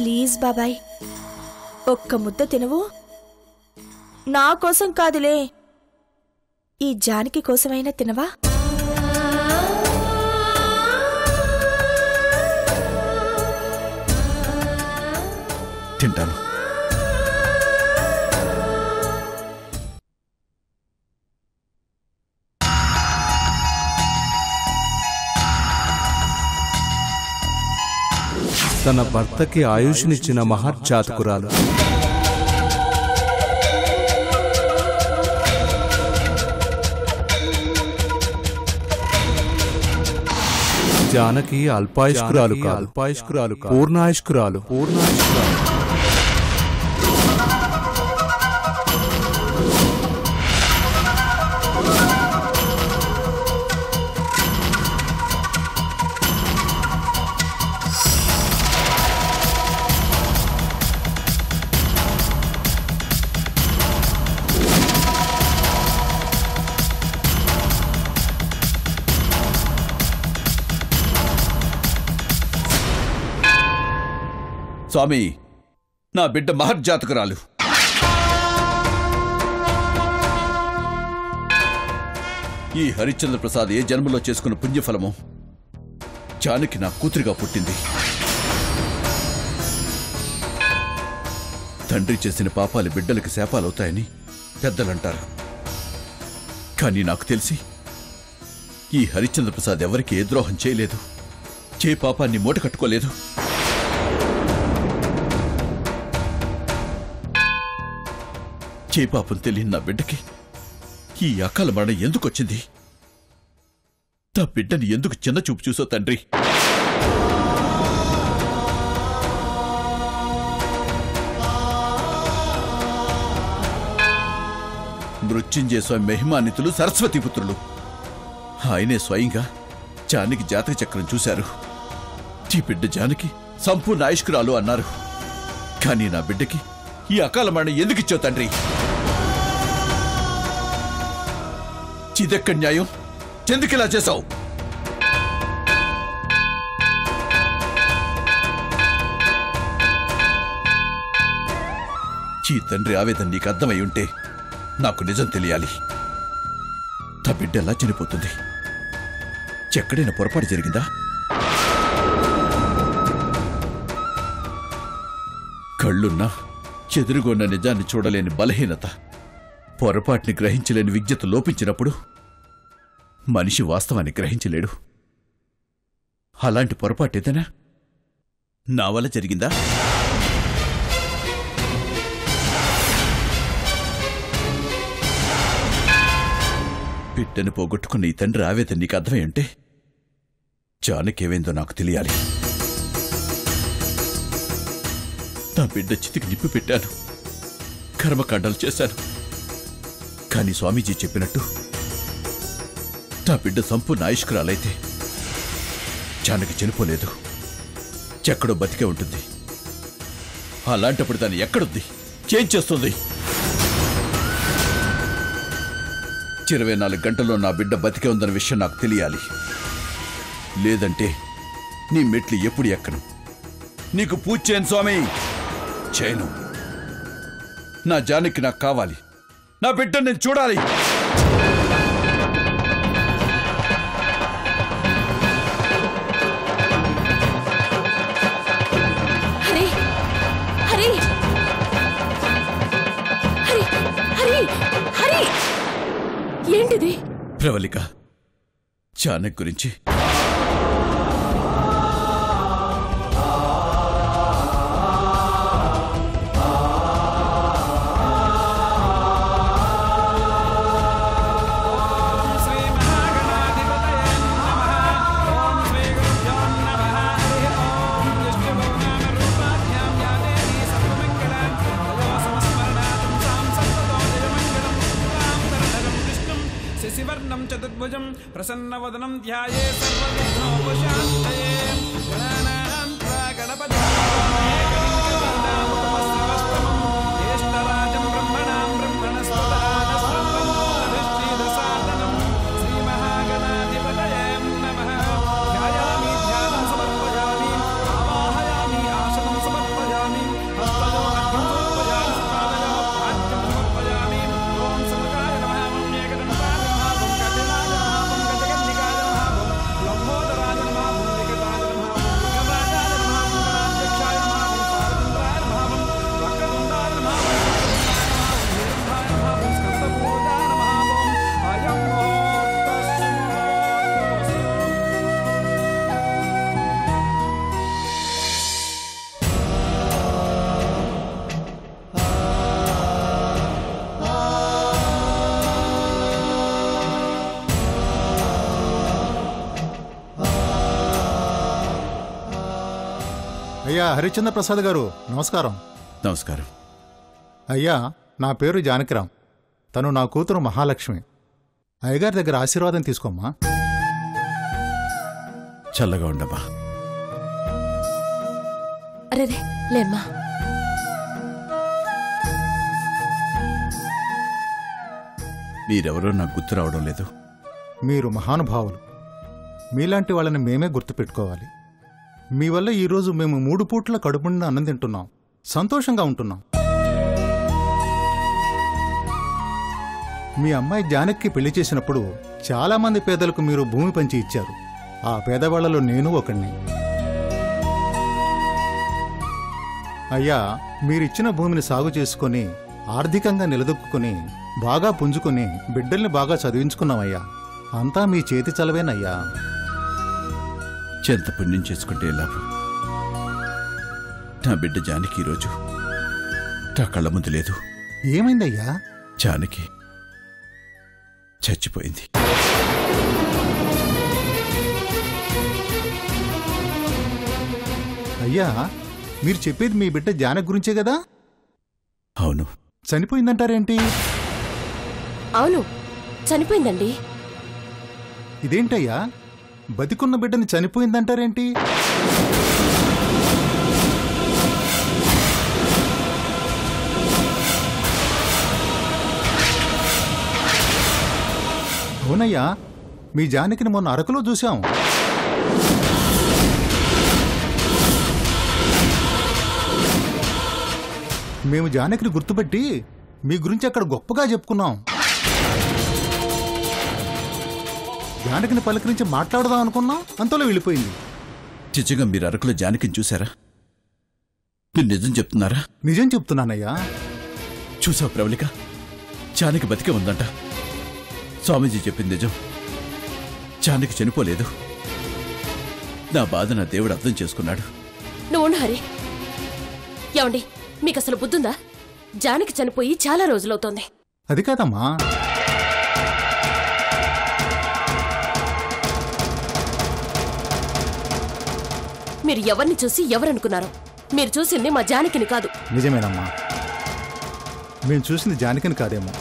Please బాబాయ్, ఒక్క ముద్ద తినవు. నా కోసం కాదులే, ఈ జానకి కోసమైనా తినవా? తింటాను. తన భర్తకి ఆయుష్నిచ్చిన మహర్జాతకురాలు. జానకి అల్పాయుష్కురాలు కాదు, పూర్ణాయుష్కురాలు. స్వామి, నా బిడ్డ మహర్జాతకురాలు. ఈ హరిశ్చంద్ర ప్రసాద్ ఏ జన్మలో చేసుకున్న పుణ్యఫలమో జానకి నా కూతురిగా పుట్టింది. తండ్రి చేసిన పాపాలు బిడ్డలకి శాపాలవుతాయని పెద్దలంటారు. కానీ నాకు తెలిసి ఈ హరిశ్చంద్ర ప్రసాద్ ఎవరికి ఏ ద్రోహం చేయలేదు, పాపాన్ని మూట కట్టుకోలేదు. పాపం తెలియని నా బిడ్డకి ఈ అకాల మరణం ఎందుకొచ్చింది? నా బిడ్డని ఎందుకు చిన్న చూపు చూసో తండ్రి. మృత్యుంజయ స్వామి మహిమాన్వితులు, సరస్వతి పుత్రులు. ఆయనే స్వయంగా జానకి జాతక చక్రం చూశారు. ఈ బిడ్డ జానకి సంపూర్ణ ఆయుష్కురాలు అన్నారు. కానీ నా బిడ్డకి ఈ అకాల మరణం ఎందుకిచ్చో తండ్రి? చిదెక్కడ న్యాయం? చెందుకిలా చేశావు? ఈ తండ్రి ఆవేదన నీకు అర్థమై ఉంటే నాకు నిజం తెలియాలి. నా బిడ్డ ఎలా చనిపోతుంది? ఎక్కడైనా పొరపాటు జరిగిందా? కళ్ళున్నా చెదురుగొన్న నిజాన్ని చూడలేని బలహీనత, పొరపాటుని గ్రహించలేని విజ్ఞత లోపించినప్పుడు మనిషి వాస్తవాన్ని గ్రహించలేడు. అలాంటి పొరపాటు ఏదైనా నా వల్ల జరిగిందా? బిడ్డను పోగొట్టుకున్న ఈ తండ్రి ఆవేదన నీకు అర్థమై ఉంటే జానకేమైందో నాకు తెలియాలి. నా బిడ్డ చితికి నిప్పి పెట్టాను, కర్మకాండాలు చేశాను. కానీ స్వామీజీ చెప్పినట్టు నా బిడ్డ సంపూర్ణ ఆయుష్కురాలైతే జానకి చనిపోలేదు, ఎక్కడో బతికే ఉంటుంది. అలాంటప్పుడు దాన్ని ఎక్కడుంది, చేంజ్ చేస్తుంది? 24 గంటల్లో నా బిడ్డ బతికే ఉందన్న విషయం నాకు తెలియాలి. లేదంటే నీ మెట్లు ఎప్పుడు ఎక్కను. నీకు పూజ చేయను స్వామి, చేయను. నా జానకి నాకు కావాలి, నా బిడ్డ నేను చూడాలి. ఏంటిది? ప్రవళిక, జానకి గురించి చతుర్భుజం ప్రసన్నవదనం ధ్యాయే సర్వవిఘ్నోపశాంతయే. గణానాం త్వా గణపతి జ్యేష్ఠరాజం బ్రహ్మణాం బ్రహ్మణస్పదానస్పదం అధిష్ఠితసాదనం శ్రీమహాగణాధిపతయే నమః. ధ్యాయామి ధ్యానం సమర్పయామి, ఆవాహయామి ఆసనం సమర్పయామి. అయ్యా హరిశ్చంద్ర ప్రసాద్ గారు నమస్కారం. నమస్కారం. అయ్యా నా పేరు జానకిరాం. తను నా కూతురు మహాలక్ష్మి. అయ్యగారి దగ్గర ఆశీర్వాదం తీసుకోమ్మా. చల్లగా ఉండమ్మా. అరే లేమ్మా. మీరెవరో నాకు గుర్తు రావడం లేదు. మీరు మహానుభావులు. మీలాంటి వాళ్ళని మేమే గుర్తుపెట్టుకోవాలి. మీ వల్ల ఈరోజు మేము 3 పూట్ల కడుపుండా అన్నం తింటున్నాం, సంతోషంగా ఉంటున్నాం. మీ అమ్మాయి జానకి పెళ్లి చేసినప్పుడు చాలామంది పేదలకు మీరు భూమి పంచి ఇచ్చారు. ఆ పేదవాళ్లలో నేను ఒకణ్ణి. అయ్యా మీరిచ్చిన భూమిని సాగు చేసుకుని ఆర్థికంగా నిలదొక్కుని బాగా పుంజుకుని బిడ్డల్ని బాగా చదివించుకున్నామయ్యా. అంతా మీ చేతి చలవేనయ్యా. చెంత పుణ్యం చేసుకుంటే లాభం. నా బిడ్డ జానకి ఈరోజు నా కళ్ళ ముందు లేదు. ఏమైందయ్యా? జానకి చచ్చిపోయింది. అయ్యా మీరు చెప్పేది మీ బిడ్డ జానకి గురించే కదా? అవును. చనిపోయిందంటారేంటి? అవును, చనిపోయిందండి. ఇదేంటయ్యా, బతికున్న బిడ్డని చనిపోయిందంటారేంటి? అవునయ్యా, మీ జానకిని మొన్న అరకులో చూశాం. మేము జానకిని గుర్తుపెట్టి మీ గురించి అక్కడ గొప్పగా చెప్పుకున్నాం. జానకిని పలకరించి మాట్లాడదాం అనుకున్నాం, అంతలో వెళ్ళిపోయింది. చిచ్చిగా మీరు అరకులో జానకిని చూశారా? మీరు నిజం చెప్తున్నారా? నిజం చెప్తున్నానయ్యా. చూసావు ప్రవళిక, జానకి బతికే ఉందంట. స్వామీజీ చెప్పింది నిజం. జానకి చనిపోలేదు. నా బాధ నా దేవుడు అర్థం చేసుకున్నాడు. నువ్వు హరి. ఏమండి, మీకు అసలు బుద్ధుందా? జానకి చనిపోయి చాలా రోజులవుతోంది. అది కాదమ్మా, మీరు ఎవరిని చూసి ఎవరనుకున్నారు? మీరు చూసింది మా జానకిని కాదు. నిజమేనమ్మా, మేము చూసింది జానకిని కాదేమో.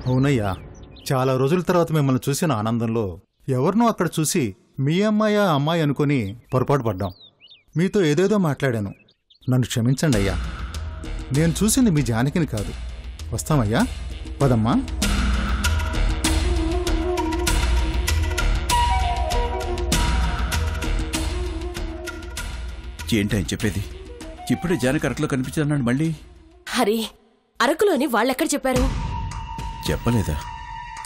అవునయ్యా, చాలా రోజుల తర్వాత మిమ్మల్ని చూసిన ఆనందంలో ఎవరినో అక్కడ చూసి మీ అమ్మాయి అమ్మాయి అనుకుని పొరపాటు పడ్డాం. మీతో ఏదేదో మాట్లాడాను, నన్ను క్షమించండి అయ్యా. నేను చూసింది మీ జానకిని కాదు. వస్తామయ్యా, పదమ్మా. ఏంటి ఆయన చెప్పేది? ఇప్పుడే జానకి అరకులో కనిపించాడు మళ్ళీ. హరి, అరకులోని వాళ్ళెక్కడ చెప్పారు? చెప్పలేదా?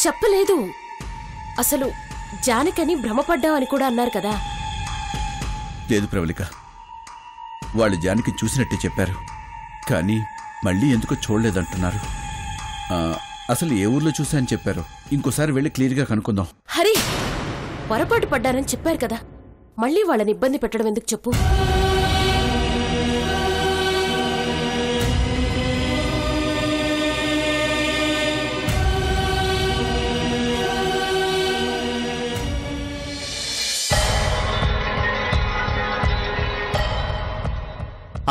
చెప్పలేదు. అసలు జానకని భ్రమపడ్డావని కూడా అన్నారు కదా. లేదు ప్రవళిక, వాళ్ళు జానకి చూసినట్టే చెప్పారు, కానీ మళ్ళీ ఎందుకో చూడలేదంటున్నారు. అసలు ఏ ఊర్లో చూసా అని చెప్పారు. ఇంకోసారి వెళ్ళి క్లియర్గా కనుక్కుందాం. హరి, పొరపాటు పడ్డారని చెప్పారు కదా, మళ్ళీ వాళ్ళని ఇబ్బంది పెట్టడం ఎందుకు చెప్పు.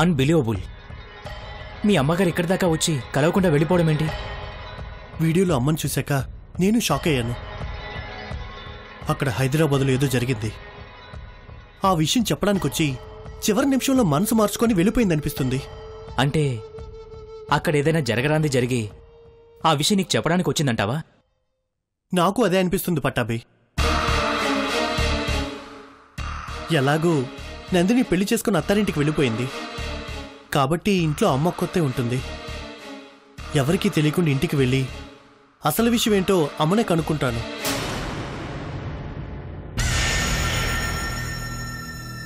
అన్బిలీవబుల్. మీ అమ్మగారు ఇక్కడి దాకా వచ్చి కలవకుండా వెళ్ళిపోవడం ఏంటి? వీడియోలో అమ్మని చూశాక నేను షాక్ అయ్యాను. అక్కడ హైదరాబాద్లో ఏదో జరిగింది. ఆ విషయం చెప్పడానికి వచ్చి చివరి నిమిషంలో మనసు మార్చుకొని వెళ్ళిపోయిందనిపిస్తుంది. అంటే అక్కడ ఏదైనా జరగరాంది జరిగి ఆ విషయం నీకు చెప్పడానికి వచ్చిందంటావా? నాకు అదే అనిపిస్తుంది పట్టాభి. ఎలాగూ నందిని పెళ్లి చేసుకుని అత్తారింటికి వెళ్ళిపోయింది కాబట్టి ఇంట్లో అమ్మ కొత్తే ఉంటుంది. ఎవరికీ తెలియకుండా ఇంటికి వెళ్ళి అసలు విషయం ఏంటో అమ్మనే కనుక్కుంటాను.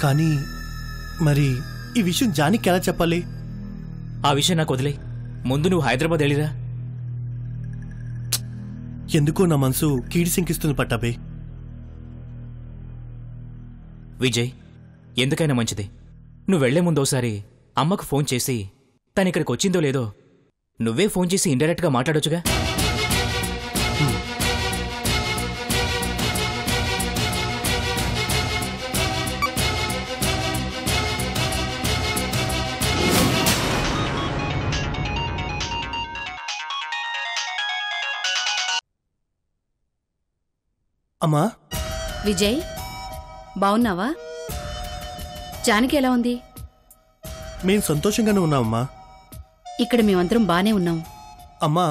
కానీ మరి ఈ విషయం జానికి ఎలా చెప్పాలి? ఆ విషయం నాకు వదిలే. ముందు నువ్వు హైదరాబాద్ వెళ్ళిరా. ఎందుకో నా మనసు కీడి శంకిస్తుంది పట్టాభి. విజయ్, ఎందుకైనా మంచిది నువ్వు వెళ్లే ముందు ఒకసారి అమ్మకు ఫోన్ చేసి తనిక్కడికి వచ్చిందో లేదో నువ్వే ఫోన్ చేసి ఇండైరెక్ట్గా మాట్లాడొచ్చుగా. అమ్మా. విజయ్ బావున్నావా? జానకి ఎలా ఉంది? మేం సంతోషంగానే ఉన్నామమ్మా. ఇక్కడ మేమందరం బానే ఉన్నాం. అమ్మా,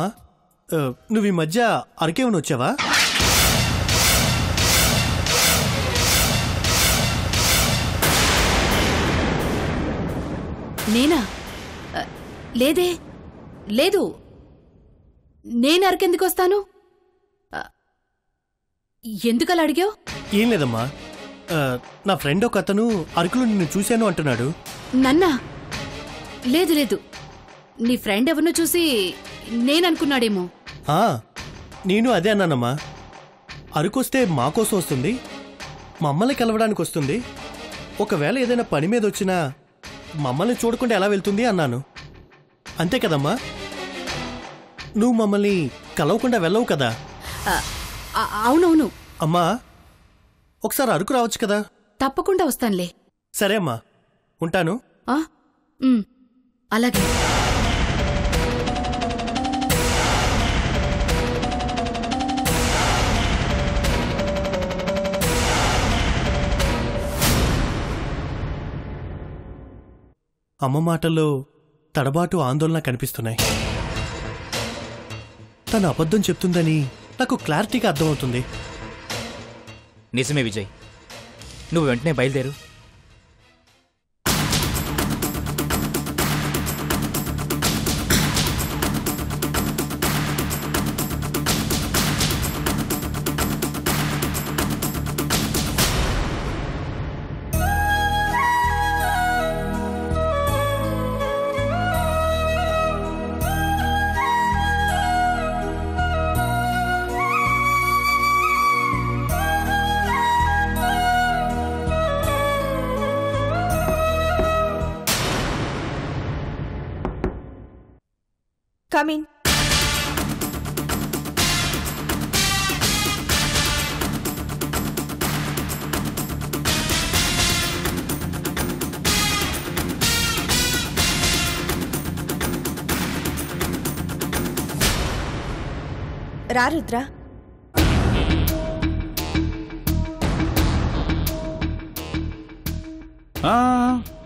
నువ్వు ఈ మధ్య అరకేమని వచ్చావా? నేనా? లేదే, లేదు. నేను అరకెందుకు వస్తాను? ఎందుకలా అడిగావు? ఏం లేదమ్మా, నా ఫ్రెండ్ ఒక అతను అరకులో నిన్ను చూశాను అంటున్నాడు. నన్నా? లేదు లేదు, నీ ఫ్రెండ్ ఎవరినో చూసి నేననుకున్నాడేమో. నేను అదే అన్నానమ్మా. అరకొస్తే మా కోసం వస్తుంది, మమ్మల్ని కలవడానికి వస్తుంది. ఒకవేళ ఏదైనా పని మీద వచ్చినా మమ్మల్ని చూడకుండా ఎలా వెళ్తుంది అన్నాను. అంతే కదమ్మా? నువ్వు మమ్మల్ని కలవకుండా వెళ్ళవు కదా? అవునవును. అమ్మా, ఒకసారి అరకు రావచ్చు కదా? తప్పకుండా వస్తానులే. సరే అమ్మా, ఉంటాను. అలాగే. అమ్మ మాటల్లో తడబాటు, ఆందోళన కనిపిస్తున్నాయి. తను అబద్ధం చెప్తుందని నాకు క్లారిటీగా అర్థమవుతుంది. నిజమే విజయ్, నువ్వు వెంటనే బయలుదేరు. Come in. రా రుద్ర.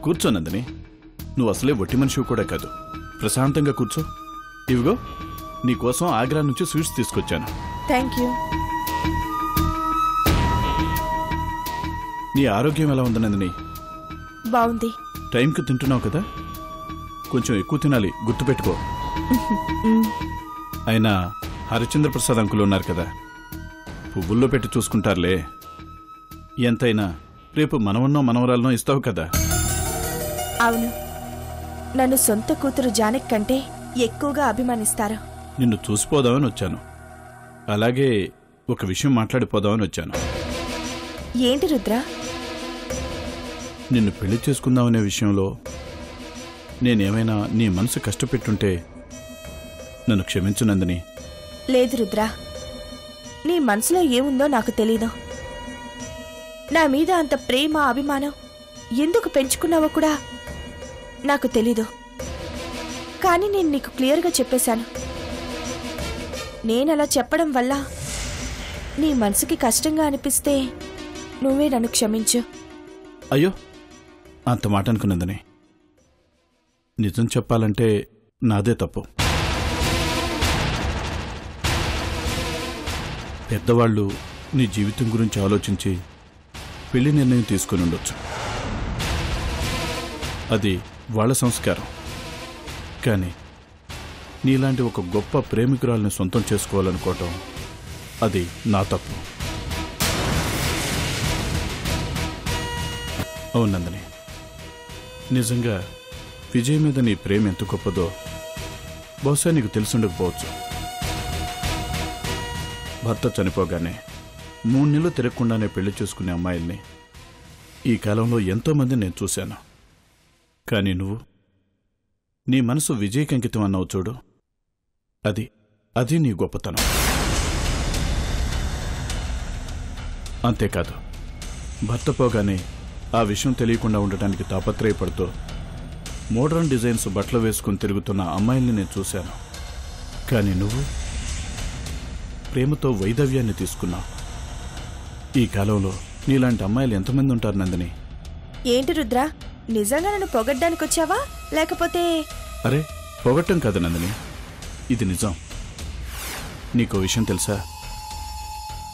కూర్చో నందిని, నువ్వు అసలే ఒట్టి మనిషివి కూడా కాదు. ప్రశాంతంగా కూర్చో. ఇవిగో నీకోసం ఆగ్రా నుంచి స్వీట్స్ తీసుకొచ్చాను. Thank you. నీ ఆరోగ్యం ఎలా ఉంది నందిని? బాగుంది. టైంకి తింటున్నావు కదా, కొంచెం ఎక్కువ తినాలి, గుర్తుపెట్టుకో. అయినా హరిచంద్ర ప్రసాద్ అంకులు ఉన్నారు కదా, పువ్వుల్లో పెట్టి చూసుకుంటారులే. ఎంతైనా రేపు మనవన్నో మనవరాలనో ఇస్తావు కదా. అవును, నన్ను సొంత కూతురు జానకి కంటే ఎక్కువగా అభిమానిస్తారు. నిన్ను చూసిపోదామని వచ్చాను, అలాగే ఒక విషయం మాట్లాడిపోదామని వచ్చాను. ఏంటి రుద్ర? నిన్ను పెళ్లి చేసుకుందామనే విషయంలో నేనేమైనా నీ మనసు కష్టపెట్టుంటే నన్ను క్షమించు నందిని. లేదు రుద్ర, నీ మనసులో ఏముందో నాకు తెలీదు. నా మీద అంత ప్రేమ, అభిమానం ఎందుకు పెంచుకున్నావో కూడా నాకు తెలీదు. కానీ నేను నీకు క్లియర్గా చెప్పేశాను. నేనలా చెప్పడం వల్ల నీ మనసుకి కష్టంగా అనిపిస్తే నువ్వే నన్ను క్షమించు. అయ్యో, అంత మాట అనుకున్నదని. నిజం చెప్పాలంటే నాదే తప్పు. పెద్దవాళ్ళు నీ జీవితం గురించి ఆలోచించి పెళ్లి నిర్ణయం తీసుకుని ఉండొచ్చు, అది వాళ్ళ సంస్కారం. కానీ నీలాంటి ఒక గొప్ప ప్రేమికురాల్ని సొంతం చేసుకోవాలనుకోవటం అది నా తప్పు. అవును నందిని, నిజంగా విజయ్ మీద నీ ప్రేమ ఎంత గొప్పదో బహుశా నీకు తెలుసుండకపోవచ్చు. భర్త చనిపోగానే 3 నెలలు తిరగకుండానే పెళ్లి చేసుకునే అమ్మాయిల్ని ఈ కాలంలో ఎంతోమంది నేను చూశాను. కానీ నువ్వు నీ మనసు విజయ్కి అంకితం అన్నావు చూడు, అది నీ గొప్పతనం. అంతేకాదు, భర్త పోగానే ఆ విషయం తెలియకుండా ఉండటానికి తాపత్రయపడుతూ మోడర్న్ డిజైన్స్ బట్టలు వేసుకుని తిరుగుతున్న అమ్మాయిల్ని నేను చూశాను. కానీ నువ్వు ప్రేమతో వైదవ్యాన్ని తీసుకున్నావు. ఈ కాలంలో నీలాంటి అమ్మాయిలు ఎంతమంది ఉంటారు నందిని? ఏంటి రుద్ర, నిజంగా నన్ను పొగడ్డానికి వచ్చావా లేకపోతే? అరే, పొగట్టం కాదు నందిని, ఇది నిజం. నీకో విషయం తెలుసా?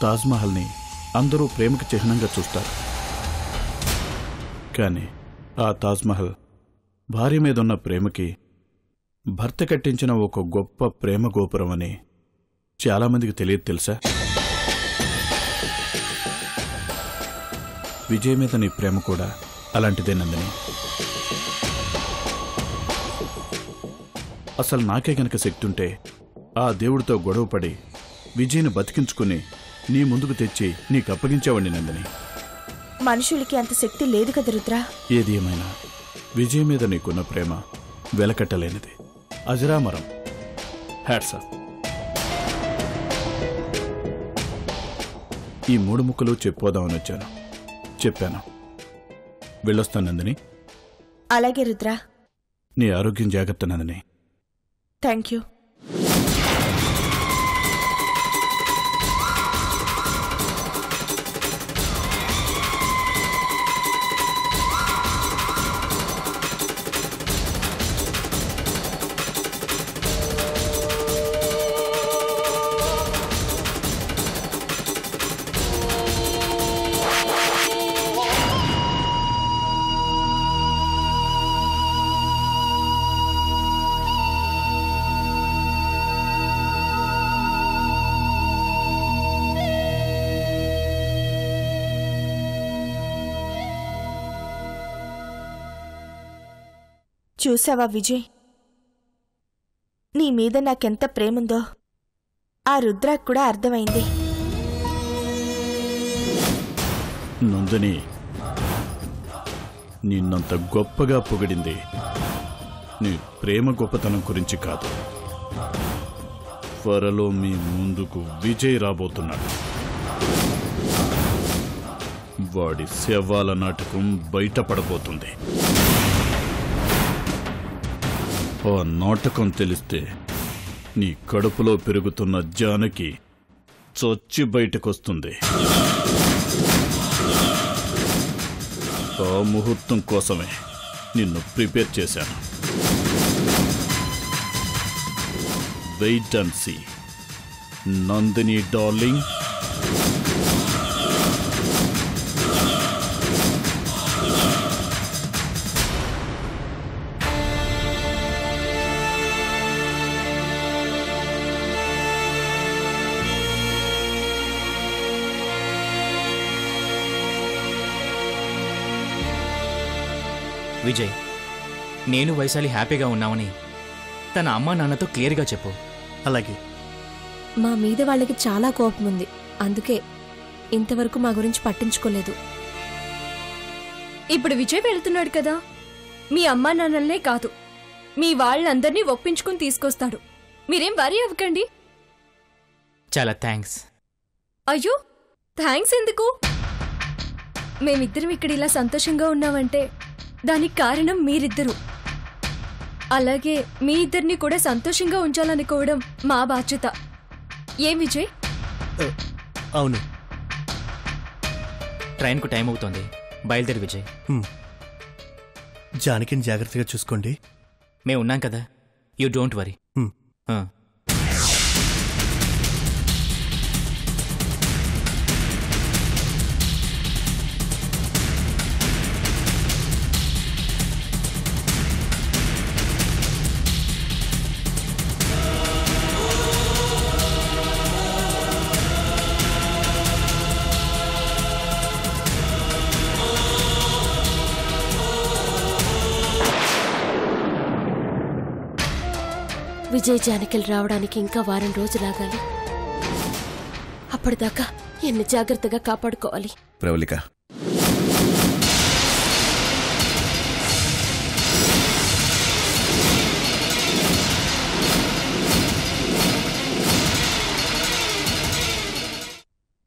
తాజ్మహల్ని అందరూ ప్రేమకు చిహ్నంగా చూస్తారు, కానీ ఆ తాజ్మహల్ భార్య మీదున్న ప్రేమకి భర్త కట్టించిన ఒక గొప్ప ప్రేమ గోపురం అని చాలామందికి తెలియదు తెలుసా? విజయ్ మీద నీ ప్రేమ కూడా అలాంటిదే నందిని. అసలు నాకే గనక శక్తి ఉంటే ఆ దేవుడితో గొడవపడి విజయ్ని బతికించుకుని నీ ముందుకు తెచ్చి నీకు అప్పగించేవాడిని నందిని. మనుషులకి అంత శక్తి లేదు కదా రుద్ర. ఏది ఏమైనా విజయ్ మీద నీకున్న ప్రేమ వెలకట్టలేనిది, అజరామరం. Hats off. ఈ 3 ముక్కలు చెప్పుకోదామని వచ్చాను, చెప్పాను. వెళ్ళొస్తాను నందిని. అలాగే రుద్ర. నీ ఆరోగ్యం జాగ్రత్త నందిని. Thank you. చూసావా విజయ్, నీ మీద నాకెంత ప్రేముందో ఆ రుద్రాకు కూడా అర్థమైంది. నందిని, నిన్నంత గొప్పగా పొగిడింది నీ ప్రేమ గొప్పతనం గురించి కాదు. త్వరలో మీ ముందుకు విజయ్ రాబోతున్నాడు. వాడి శవాల నాటకం బయటపడబోతుంది. ఆ నాటకం తెలిస్తే నీ కడుపులో పెరుగుతున్న జానకి చొచ్చి బయటకొస్తుంది. ఆ ముహూర్తం కోసమే నిన్ను ప్రిపేర్ చేశాను. Wait and see Nandini darling. Vijay, నేను వైశాలి హ్యాపీగా ఉన్నామని తన అమ్మా నాన్నతో క్లియర్గా చెప్పు. అలాగే. మా మీద వాళ్ళకి చాలా కోపం ఉంది, అందుకే ఇంతవరకు మా గురించి పట్టించుకోలేదు. ఇప్పుడు విజయ్ వెళ్తున్నాడు కదా, మీ అమ్మా నాన్నలనే కాదు మీ వాళ్ళందరినీ ఒప్పించుకుని తీసుకొస్తాడు. మీరేం వరీ అవ్వకండి. చాలా థ్యాంక్స్. అయ్యో, థ్యాంక్స్ ఎందుకు? మేమిద్దరం ఇక్కడ ఇలా సంతోషంగా ఉన్నామంటే దానికి కారణం మీరిద్దరూ. అలాగే మీ ఇద్దరిని కూడా సంతోషంగా ఉంచాలనుకోవడం మా బాధ్యత. ఏం విజయ్? అవును. ట్రైన్కు టైం అవుతోంది, బయలుదేరి విజయ్. జానకిని జాగ్రత్తగా చూసుకోండి. మేము ఉన్నాం కదా, యూ డోంట్ వరీ. విజయ్ జానకిలు రావడానికి ఇంకా వారం రోజులాగాలి. అప్పటిదాకా ఎన్ని జాగ్రత్తగా కాపాడుకోవాలి. ప్రవళిక,